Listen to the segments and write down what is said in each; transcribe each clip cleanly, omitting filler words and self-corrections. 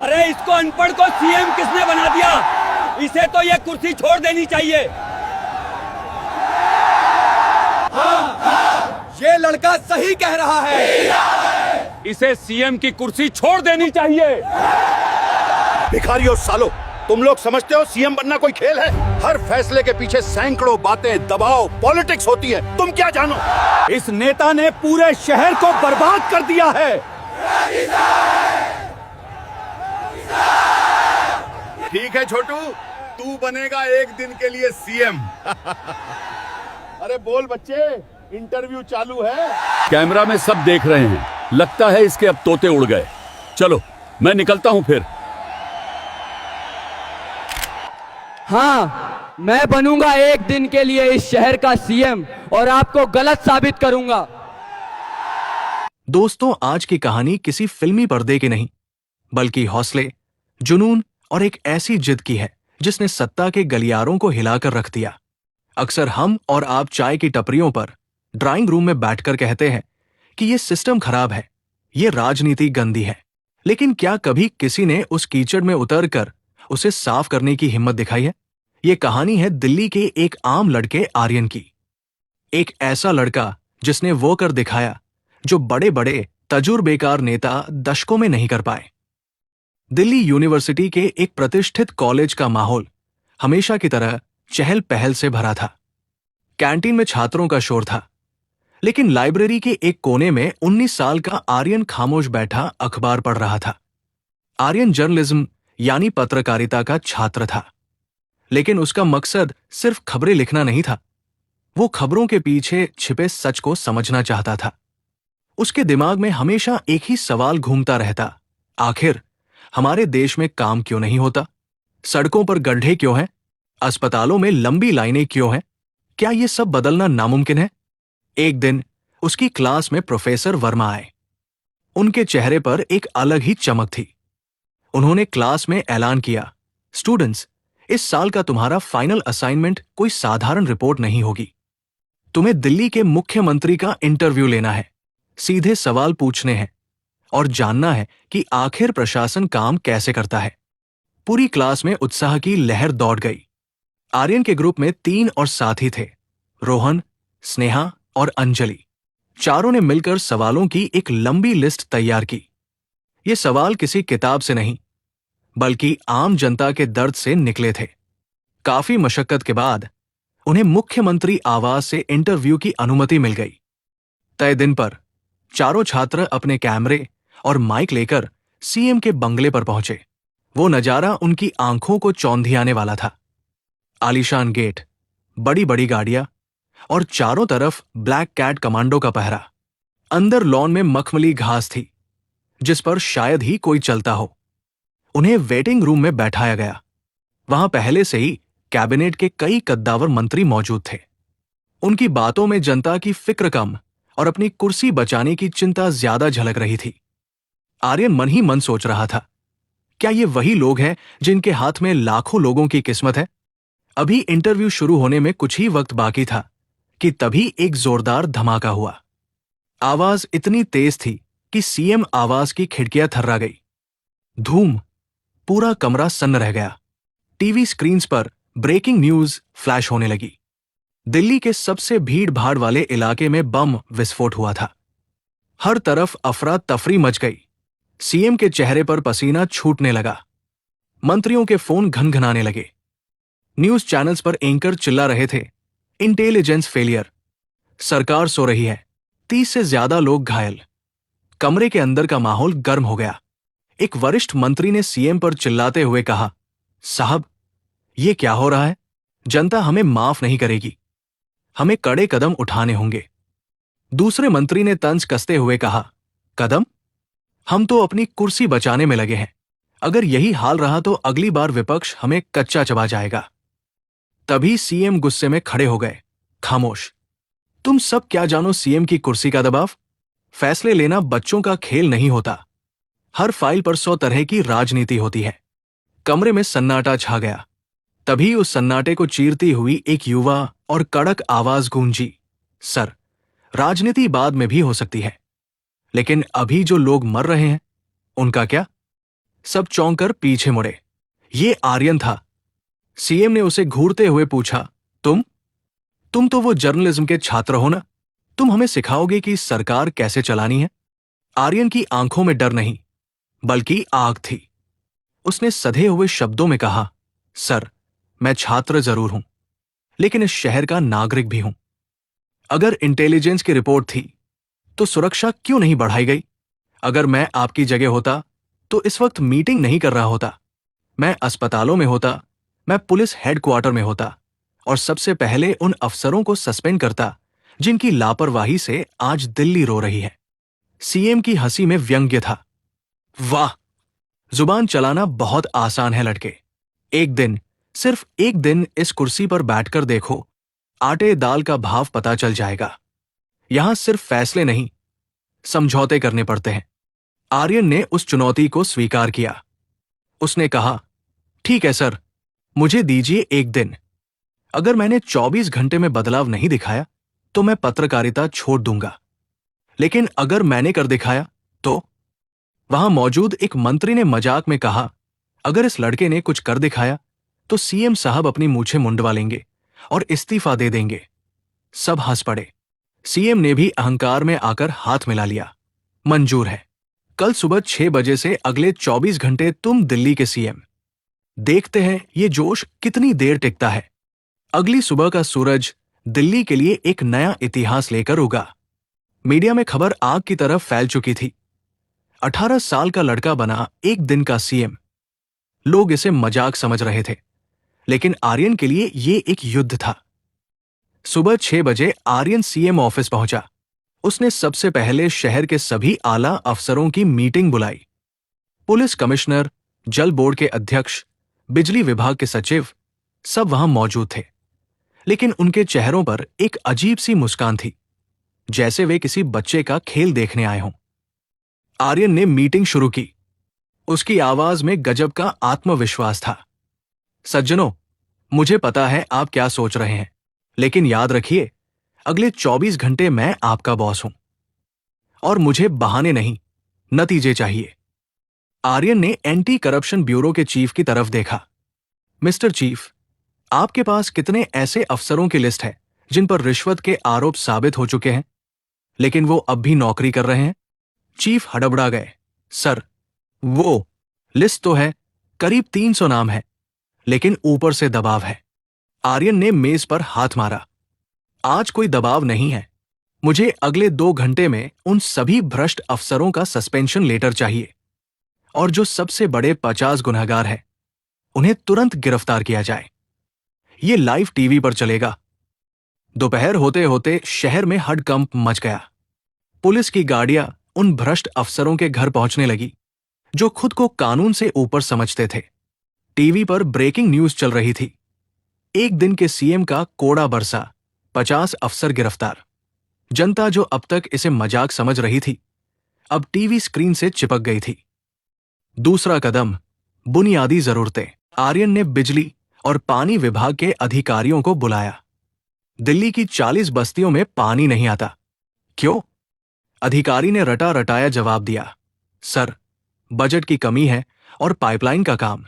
अरे इसको अनपढ़ को सीएम किसने बना दिया? इसे तो ये कुर्सी छोड़ देनी चाहिए। ये लड़का सही कह रहा है। इसे सीएम की कुर्सी छोड़ देनी चाहिए। भिखारियों सालो, तुम लोग समझते हो सीएम बनना कोई खेल है? हर फैसले के पीछे सैकड़ों बातें, दबाव, पॉलिटिक्स होती है। तुम क्या जानो? इस नेता ने पूरे शहर को बर्बाद कर दिया है। ठीक है छोटू, तू बनेगा एक दिन के लिए सीएम। अरे बोल बच्चे, इंटरव्यू चालू है। कैमरा में सब देख रहे हैं। लगता है इसके अब तोते उड़ गए। चलो मैं निकलता हूं फिर। हाँ, मैं बनूंगा एक दिन के लिए इस शहर का सीएम और आपको गलत साबित करूंगा। दोस्तों, आज की कहानी किसी फिल्मी पर्दे की नहीं, बल्कि हौसले, जुनून और एक ऐसी जिद की है जिसने सत्ता के गलियारों को हिलाकर रख दिया। अक्सर हम और आप चाय की टपरियों पर, ड्राइंग रूम में बैठकर कहते हैं कि ये सिस्टम खराब है, ये राजनीति गंदी है। लेकिन क्या कभी किसी ने उस कीचड़ में उतरकर उसे साफ करने की हिम्मत दिखाई है? ये कहानी है दिल्ली के एक आम लड़के आर्यन की। एक ऐसा लड़का जिसने वो कर दिखाया जो बड़े बड़े तजुर्बेकार नेता दशकों में नहीं कर पाए। दिल्ली यूनिवर्सिटी के एक प्रतिष्ठित कॉलेज का माहौल हमेशा की तरह चहल पहल से भरा था। कैंटीन में छात्रों का शोर था, लेकिन लाइब्रेरी के एक कोने में 19 साल का आर्यन खामोश बैठा अखबार पढ़ रहा था। आर्यन जर्नलिज्म यानी पत्रकारिता का छात्र था, लेकिन उसका मकसद सिर्फ खबरें लिखना नहीं था। वो खबरों के पीछे छिपे सच को समझना चाहता था। उसके दिमाग में हमेशा एक ही सवाल घूमता रहता, आखिर हमारे देश में काम क्यों नहीं होता? सड़कों पर गड्ढे क्यों हैं? अस्पतालों में लंबी लाइनें क्यों हैं? क्या ये सब बदलना नामुमकिन है? एक दिन उसकी क्लास में प्रोफेसर वर्मा आए। उनके चेहरे पर एक अलग ही चमक थी। उन्होंने क्लास में ऐलान किया, स्टूडेंट्स, इस साल का तुम्हारा फाइनल असाइनमेंट कोई साधारण रिपोर्ट नहीं होगी। तुम्हें दिल्ली के मुख्यमंत्री का इंटरव्यू लेना है, सीधे सवाल पूछने हैं और जानना है कि आखिर प्रशासन काम कैसे करता है। पूरी क्लास में उत्साह की लहर दौड़ गई। आर्यन के ग्रुप में 3 और साथी थे, रोहन, स्नेहा और अंजलि। चारों ने मिलकर सवालों की एक लंबी लिस्ट तैयार की। ये सवाल किसी किताब से नहीं, बल्कि आम जनता के दर्द से निकले थे। काफी मशक्कत के बाद उन्हें मुख्यमंत्री आवास से इंटरव्यू की अनुमति मिल गई। तय दिन पर चारों छात्र अपने कैमरे और माइक लेकर सीएम के बंगले पर पहुंचे। वो नजारा उनकी आंखों को चौंधियाने वाला था। आलीशान गेट, बड़ी बड़ी गाड़ियां और चारों तरफ ब्लैक कैट कमांडो का पहरा। अंदर लॉन में मखमली घास थी, जिस पर शायद ही कोई चलता हो। उन्हें वेटिंग रूम में बैठाया गया। वहां पहले से ही कैबिनेट के कई कद्दावर मंत्री मौजूद थे। उनकी बातों में जनता की फिक्र कम और अपनी कुर्सी बचाने की चिंता ज्यादा झलक रही थी। आर्यन मन ही मन सोच रहा था, क्या ये वही लोग हैं जिनके हाथ में लाखों लोगों की किस्मत है? अभी इंटरव्यू शुरू होने में कुछ ही वक्त बाकी था कि तभी एक जोरदार धमाका हुआ। आवाज इतनी तेज थी कि सीएम आवास की खिड़कियां थर्रा गई। धूम, पूरा कमरा सन्न रह गया। टीवी स्क्रीन्स पर ब्रेकिंग न्यूज फ्लैश होने लगी। दिल्ली के सबसे भीड़ भाड़ वाले इलाके में बम विस्फोट हुआ था। हर तरफ अफरा तफरी मच गई। सीएम के चेहरे पर पसीना छूटने लगा। मंत्रियों के फोन घनघनाने लगे। न्यूज चैनल्स पर एंकर चिल्ला रहे थे, इंटेलिजेंस फेलियर, सरकार सो रही है, 30 से ज्यादा लोग घायल। कमरे के अंदर का माहौल गर्म हो गया। एक वरिष्ठ मंत्री ने सीएम पर चिल्लाते हुए कहा, साहब, ये क्या हो रहा है? जनता हमें माफ नहीं करेगी, हमें कड़े कदम उठाने होंगे। दूसरे मंत्री ने तंज कसते हुए कहा, कदम? हम तो अपनी कुर्सी बचाने में लगे हैं। अगर यही हाल रहा तो अगली बार विपक्ष हमें कच्चा चबा जाएगा। तभी सीएम गुस्से में खड़े हो गए, खामोश। तुम सब क्या जानो सीएम की कुर्सी का दबाव? फैसले लेना बच्चों का खेल नहीं होता। हर फाइल पर 100 तरह की राजनीति होती है। कमरे में सन्नाटा छा गया। तभी उस सन्नाटे को चीरती हुई एक युवा और कड़क आवाज गूंजी, सर, राजनीति बाद में भी हो सकती है, लेकिन अभी जो लोग मर रहे हैं उनका क्या? सब चौंक कर पीछे मुड़े। ये आर्यन था। सीएम ने उसे घूरते हुए पूछा, तुम तो वो जर्नलिज्म के छात्र हो ना? तुम हमें सिखाओगे कि सरकार कैसे चलानी है? आर्यन की आंखों में डर नहीं, बल्कि आग थी। उसने सधे हुए शब्दों में कहा, सर, मैं छात्र जरूर हूं, लेकिन इस शहर का नागरिक भी हूं। अगर इंटेलिजेंस की रिपोर्ट थी तो सुरक्षा क्यों नहीं बढ़ाई गई? अगर मैं आपकी जगह होता तो इस वक्त मीटिंग नहीं कर रहा होता। मैं अस्पतालों में होता, मैं पुलिस हेडक्वार्टर में होता और सबसे पहले उन अफसरों को सस्पेंड करता जिनकी लापरवाही से आज दिल्ली रो रही है। सीएम की हंसी में व्यंग्य था। वाह, जुबान चलाना बहुत आसान है लड़के। एक दिन, सिर्फ एक दिन इस कुर्सी पर बैठकर देखो, आटे दाल का भाव पता चल जाएगा। यहां सिर्फ फैसले नहीं, समझौते करने पड़ते हैं। आर्यन ने उस चुनौती को स्वीकार किया। उसने कहा, ठीक है सर, मुझे दीजिए एक दिन। अगर मैंने 24 घंटे में बदलाव नहीं दिखाया तो मैं पत्रकारिता छोड़ दूंगा, लेकिन अगर मैंने कर दिखाया तो? वहां मौजूद एक मंत्री ने मजाक में कहा, अगर इस लड़के ने कुछ कर दिखाया तो सीएम साहब अपनी मूछें मुंडवा लेंगे और इस्तीफा दे देंगे। सब हंस पड़े। सीएम ने भी अहंकार में आकर हाथ मिला लिया। मंजूर है। कल सुबह 6 बजे से अगले 24 घंटे तुम दिल्ली के सीएम। देखते हैं ये जोश कितनी देर टिकता है। अगली सुबह का सूरज दिल्ली के लिए एक नया इतिहास लेकर उगा। मीडिया में खबर आग की तरफ फैल चुकी थी। 18 साल का लड़का बना एक दिन का सीएम। लोग इसे मजाक समझ रहे थे, लेकिन आर्यन के लिए ये एक युद्ध था। सुबह 6 बजे आर्यन सीएम ऑफिस पहुंचा। उसने सबसे पहले शहर के सभी आला अफसरों की मीटिंग बुलाई। पुलिस कमिश्नर, जल बोर्ड के अध्यक्ष, बिजली विभाग के सचिव, सब वहां मौजूद थे, लेकिन उनके चेहरों पर एक अजीब सी मुस्कान थी, जैसे वे किसी बच्चे का खेल देखने आए हों। आर्यन ने मीटिंग शुरू की। उसकी आवाज में गजब का आत्मविश्वास था। सज्जनों, मुझे पता है आप क्या सोच रहे हैं, लेकिन याद रखिए, अगले 24 घंटे मैं आपका बॉस हूं और मुझे बहाने नहीं, नतीजे चाहिए। आर्यन ने एंटी करप्शन ब्यूरो के चीफ की तरफ देखा। मिस्टर चीफ, आपके पास कितने ऐसे अफसरों की लिस्ट है जिन पर रिश्वत के आरोप साबित हो चुके हैं, लेकिन वो अब भी नौकरी कर रहे हैं? चीफ हड़बड़ा गए। सर, वो लिस्ट तो है, करीब 300 नाम है, लेकिन ऊपर से दबाव है। आर्यन ने मेज पर हाथ मारा। आज कोई दबाव नहीं है। मुझे अगले 2 घंटे में उन सभी भ्रष्ट अफसरों का सस्पेंशन लेटर चाहिए, और जो सबसे बड़े 50 गुनहगार हैं, उन्हें तुरंत गिरफ्तार किया जाए। ये लाइव टीवी पर चलेगा। दोपहर होते होते शहर में हड़कंप मच गया। पुलिस की गाड़ियां उन भ्रष्ट अफसरों के घर पहुंचने लगी जो खुद को कानून से ऊपर समझते थे। टीवी पर ब्रेकिंग न्यूज चल रही थी। एक दिन के सीएम का कोड़ा बरसा, 50 अफसर गिरफ्तार। जनता जो अब तक इसे मजाक समझ रही थी, अब टीवी स्क्रीन से चिपक गई थी। दूसरा कदम, बुनियादी जरूरतें। आर्यन ने बिजली और पानी विभाग के अधिकारियों को बुलाया। दिल्ली की 40 बस्तियों में पानी नहीं आता। क्यों? अधिकारी ने रटा रटाया जवाब दिया, सर, बजट की कमी है और पाइपलाइन का काम।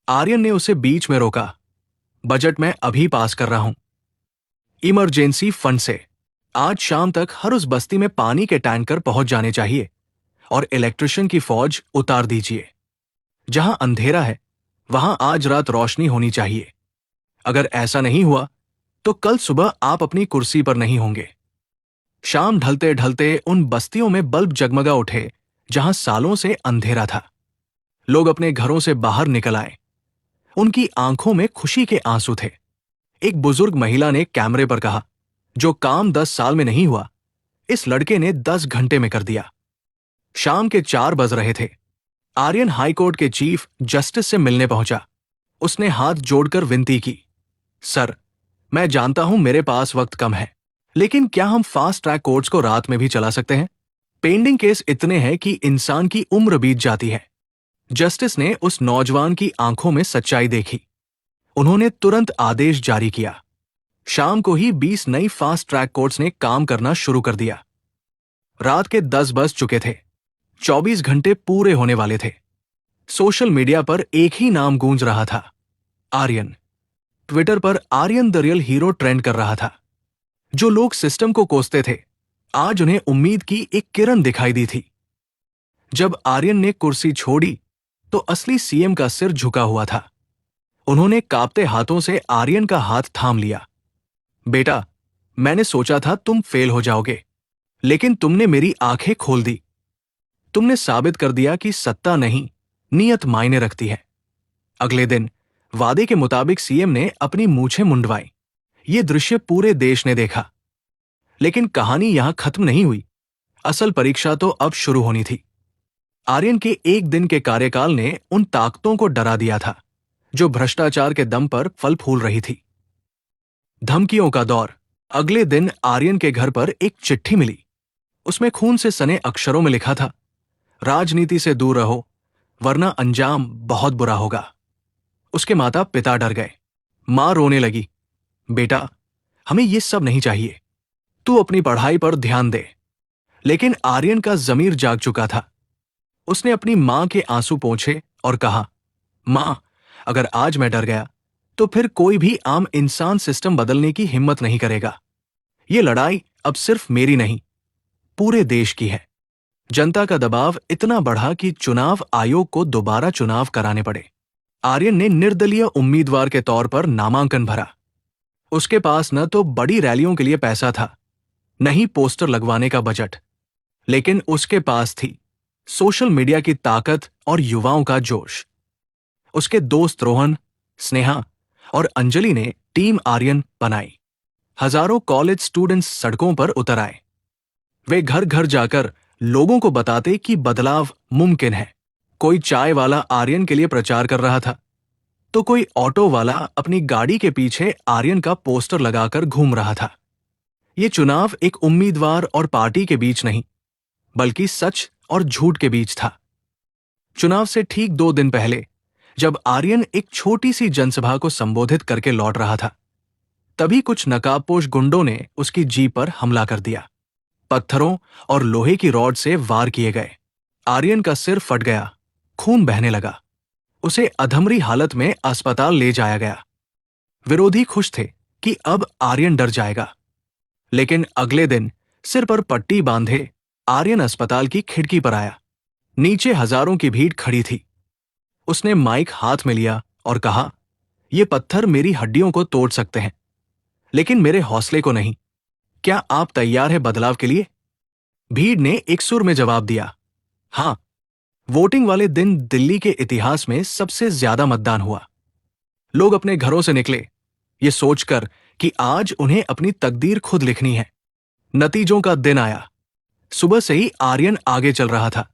आर्यन ने उसे बीच में रोका। बजट मैं अभी पास कर रहा हूं, इमरजेंसी फंड से। आज शाम तक हर उस बस्ती में पानी के टैंकर पहुंच जाने चाहिए और इलेक्ट्रिशियन की फौज उतार दीजिए। जहां अंधेरा है वहां आज रात रोशनी होनी चाहिए। अगर ऐसा नहीं हुआ तो कल सुबह आप अपनी कुर्सी पर नहीं होंगे। शाम ढलते ढलते उन बस्तियों में बल्ब जगमगा उठे जहां सालों से अंधेरा था। लोग अपने घरों से बाहर निकल आए। उनकी आंखों में खुशी के आंसू थे। एक बुजुर्ग महिला ने कैमरे पर कहा, जो काम 10 साल में नहीं हुआ, इस लड़के ने 10 घंटे में कर दिया। शाम के 4 बज रहे थे। आर्यन हाईकोर्ट के चीफ जस्टिस से मिलने पहुंचा। उसने हाथ जोड़कर विनती की, सर, मैं जानता हूं मेरे पास वक्त कम है, लेकिन क्या हम फास्ट ट्रैक कोर्ट्स को रात में भी चला सकते हैं? पेंडिंग केस इतने हैं कि इंसान की उम्र बीत जाती है। जस्टिस ने उस नौजवान की आंखों में सच्चाई देखी। उन्होंने तुरंत आदेश जारी किया। शाम को ही 20 नई फास्ट ट्रैक कोर्ट्स ने काम करना शुरू कर दिया। रात के 10 बज चुके थे। 24 घंटे पूरे होने वाले थे। सोशल मीडिया पर एक ही नाम गूंज रहा था, आर्यन। ट्विटर पर Aryan the real hero trend कर रहा था। जो लोग सिस्टम को कोसते थे, आज उन्हें उम्मीद की एक किरण दिखाई दी थी। जब आर्यन ने कुर्सी छोड़ी तो असली सीएम का सिर झुका हुआ था। उन्होंने कांपते हाथों से आर्यन का हाथ थाम लिया। बेटा, मैंने सोचा था तुम फेल हो जाओगे, लेकिन तुमने मेरी आंखें खोल दी। तुमने साबित कर दिया कि सत्ता नहीं, नीयत मायने रखती है। अगले दिन वादे के मुताबिक सीएम ने अपनी मूछें मुंडवाई। ये दृश्य पूरे देश ने देखा। लेकिन कहानी यहां खत्म नहीं हुई। असल परीक्षा तो अब शुरू होनी थी। आर्यन के एक दिन के कार्यकाल ने उन ताकतों को डरा दिया था जो भ्रष्टाचार के दम पर फल फूल रही थी। धमकियों का दौर। अगले दिन आर्यन के घर पर एक चिट्ठी मिली। उसमें खून से सने अक्षरों में लिखा था, राजनीति से दूर रहो वरना अंजाम बहुत बुरा होगा। उसके माता पिता डर गए। मां रोने लगी, बेटा, हमें ये सब नहीं चाहिए, तू अपनी पढ़ाई पर ध्यान दे। लेकिन आर्यन का जमीर जाग चुका था। उसने अपनी मां के आंसू पोंछे और कहा, मां, अगर आज मैं डर गया तो फिर कोई भी आम इंसान सिस्टम बदलने की हिम्मत नहीं करेगा। ये लड़ाई अब सिर्फ मेरी नहीं, पूरे देश की है। जनता का दबाव इतना बढ़ा कि चुनाव आयोग को दोबारा चुनाव कराने पड़े। आर्यन ने निर्दलीय उम्मीदवार के तौर पर नामांकन भरा। उसके पास न तो बड़ी रैलियों के लिए पैसा था, न ही पोस्टर लगवाने का बजट, लेकिन उसके पास थी सोशल मीडिया की ताकत और युवाओं का जोश। उसके दोस्त रोहन, स्नेहा और अंजलि ने टीम आर्यन बनाई। हजारों कॉलेज स्टूडेंट्स सड़कों पर उतर आए। वे घर घर जाकर लोगों को बताते कि बदलाव मुमकिन है। कोई चाय वाला आर्यन के लिए प्रचार कर रहा था, तो कोई ऑटो वाला अपनी गाड़ी के पीछे आर्यन का पोस्टर लगाकर घूम रहा था। ये चुनाव एक उम्मीदवार और पार्टी के बीच नहीं, बल्कि सच और झूठ के बीच था। चुनाव से ठीक 2 दिन पहले, जब आर्यन एक छोटी सी जनसभा को संबोधित करके लौट रहा था, तभी कुछ नकाबपोश गुंडों ने उसकी जीप पर हमला कर दिया। पत्थरों और लोहे की रॉड से वार किए गए। आर्यन का सिर फट गया, खून बहने लगा। उसे अधमरी हालत में अस्पताल ले जाया गया। विरोधी खुश थे कि अब आर्यन डर जाएगा, लेकिन अगले दिन सिर पर पट्टी बांधे आर्यन अस्पताल की खिड़की पर आया। नीचे हजारों की भीड़ खड़ी थी। उसने माइक हाथ में लिया और कहा, ये पत्थर मेरी हड्डियों को तोड़ सकते हैं, लेकिन मेरे हौसले को नहीं। क्या आप तैयार हैं बदलाव के लिए? भीड़ ने एक सुर में जवाब दिया, हां। वोटिंग वाले दिन दिल्ली के इतिहास में सबसे ज्यादा मतदान हुआ। लोग अपने घरों से निकले, ये सोचकर कि आज उन्हें अपनी तकदीर खुद लिखनी है। नतीजों का दिन आया। सुबह से ही आर्यन आगे चल रहा था।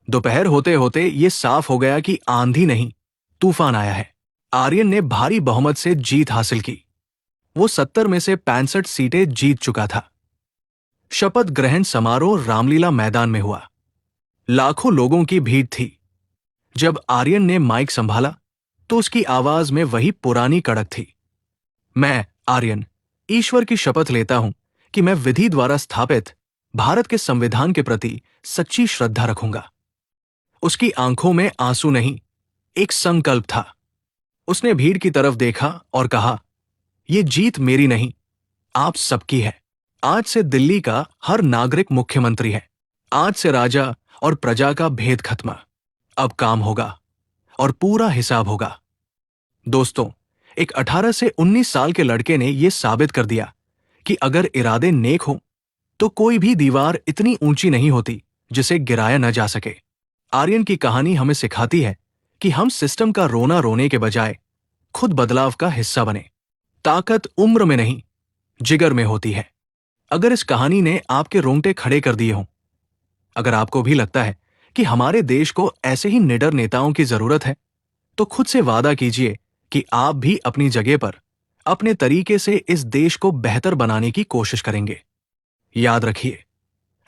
दोपहर होते होते ये साफ हो गया कि आंधी नहीं, तूफान आया है। आर्यन ने भारी बहुमत से जीत हासिल की। वो 70 में से 65 सीटें जीत चुका था। शपथ ग्रहण समारोह रामलीला मैदान में हुआ। लाखों लोगों की भीड़ थी। जब आर्यन ने माइक संभाला तो उसकी आवाज में वही पुरानी कड़क थी। मैं, आर्यन, ईश्वर की शपथ लेता हूं कि मैं विधि द्वारा स्थापित भारत के संविधान के प्रति सच्ची श्रद्धा रखूंगा। उसकी आंखों में आंसू नहीं, एक संकल्प था। उसने भीड़ की तरफ देखा और कहा, यह जीत मेरी नहीं, आप सबकी है। आज से दिल्ली का हर नागरिक मुख्यमंत्री है। आज से राजा और प्रजा का भेद खत्म। अब काम होगा और पूरा हिसाब होगा। दोस्तों, एक 18 से 19 साल के लड़के ने यह साबित कर दिया कि अगर इरादे नेक हो तो कोई भी दीवार इतनी ऊंची नहीं होती जिसे गिराया न जा सके। आर्यन की कहानी हमें सिखाती है कि हम सिस्टम का रोना रोने के बजाय खुद बदलाव का हिस्सा बने। ताकत उम्र में नहीं, जिगर में होती है। अगर इस कहानी ने आपके रोंगटे खड़े कर दिए हों, अगर आपको भी लगता है कि हमारे देश को ऐसे ही निडर नेताओं की जरूरत है, तो खुद से वादा कीजिए कि आप भी अपनी जगह पर अपने तरीके से इस देश को बेहतर बनाने की कोशिश करेंगे। याद रखिए,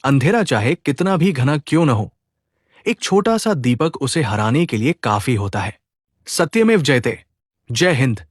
अंधेरा चाहे कितना भी घना क्यों न हो, एक छोटा सा दीपक उसे हराने के लिए काफी होता है। सत्यमेव जयते। जय हिंद।